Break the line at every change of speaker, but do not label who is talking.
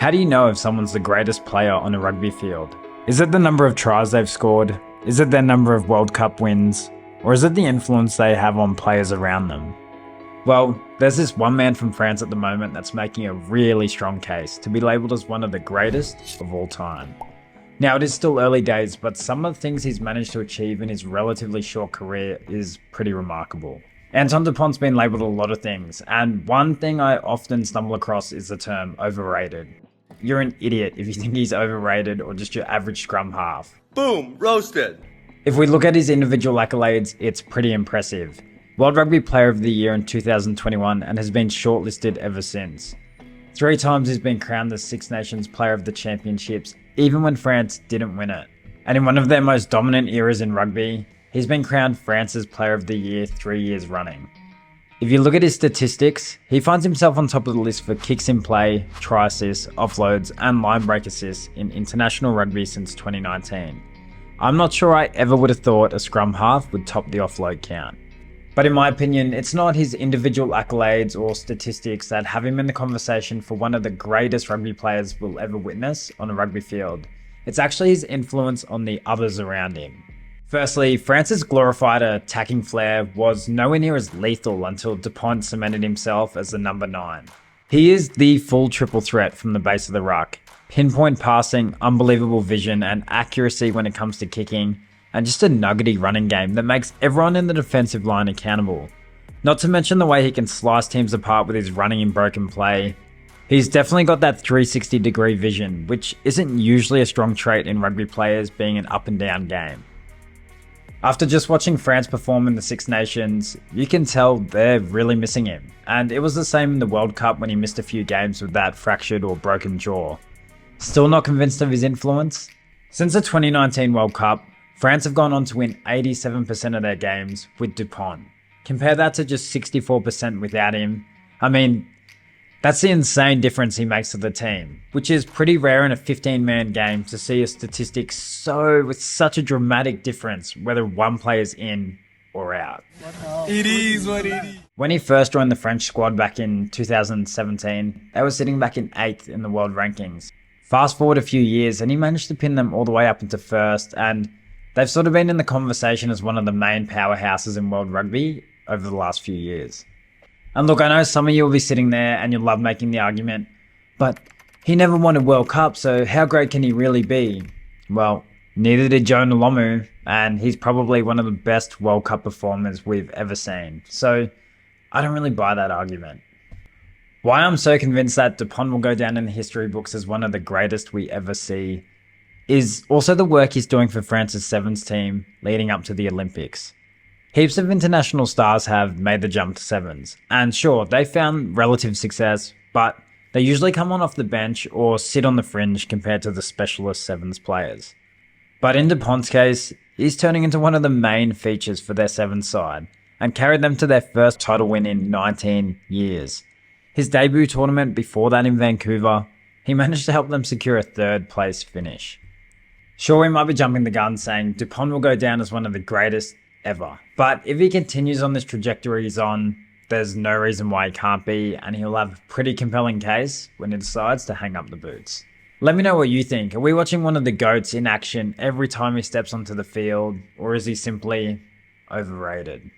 How do you know if someone's the greatest player on a rugby field? Is it the number of tries they've scored? Is it their number of World Cup wins? Or is it the influence they have on players around them? Well, there's this one man from France at the moment that's making a really strong case to be labelled as one of the greatest of all time. Now, it is still early days, but some of the things he's managed to achieve in his relatively short career is pretty remarkable. Antoine Dupont's been labelled a lot of things, and one thing I often stumble across is the term overrated. You're an idiot if you think he's overrated or just your average scrum half.
Boom, roasted.
If we look at his individual accolades, it's pretty impressive. World Rugby Player of the Year in 2021 and has been shortlisted ever since. 3 times he's been crowned the Six Nations Player of the Championships, even when France didn't win it. And in one of their most dominant eras in rugby, he's been crowned France's Player of the Year 3 years running. If you look at his statistics, he finds himself on top of the list for kicks in play, try assists, offloads, and line break assists in international rugby since 2019. I'm not sure I ever would have thought a scrum half would top the offload count. But in my opinion, it's not his individual accolades or statistics that have him in the conversation for one of the greatest rugby players we'll ever witness on a rugby field. It's actually his influence on the others around him. Firstly, France's glorified attacking flair was nowhere near as lethal until Dupont cemented himself as the number 9. He is the full triple threat from the base of the ruck. Pinpoint passing, unbelievable vision and accuracy when it comes to kicking, and just a nuggety running game that makes everyone in the defensive line accountable. Not to mention the way he can slice teams apart with his running in broken play. He's definitely got that 360-degree vision, which isn't usually a strong trait in rugby players, being an up and down game. After just watching France perform in the Six Nations, you can tell they're really missing him. And it was the same in the World Cup when he missed a few games with that fractured or broken jaw. Still not convinced of his influence? Since the 2019 World Cup, France have gone on to win 87% of their games with Dupont. Compare that to just 64% without him. I mean, that's the insane difference he makes to the team, which is pretty rare in a 15-man game to see a statistic with such a dramatic difference whether one player's in or out.
It is what it is.
When he first joined the French squad back in 2017, they were sitting back in 8th in the world rankings. Fast forward a few years and he managed to pin them all the way up into 1st, and they've sort of been in the conversation as one of the main powerhouses in world rugby over the last few years. And look, I know some of you will be sitting there and you'll love making the argument, but he never won a World Cup, so how great can he really be? Well, neither did Joe Nolomu, and he's probably one of the best World Cup performers we've ever seen. So I don't really buy that argument. Why I'm so convinced that Dupont will go down in the history books as one of the greatest we ever see is also the work he's doing for France's Sevens team leading up to the Olympics. Heaps of international stars have made the jump to Sevens, and sure, they found relative success, but they usually come on off the bench or sit on the fringe compared to the specialist Sevens players. But in Dupont's case, he's turning into one of the main features for their Sevens side, and carried them to their first title win in 19 years. His debut tournament before that in Vancouver, he managed to help them secure a 3rd place finish. Sure, we might be jumping the gun saying Dupont will go down as one of the greatest ever. But if he continues on this trajectory he's on, there's no reason why he can't be, and he'll have a pretty compelling case when he decides to hang up the boots. Let me know what you think. Are we watching one of the GOATs in action every time he steps onto the field, or is he simply overrated?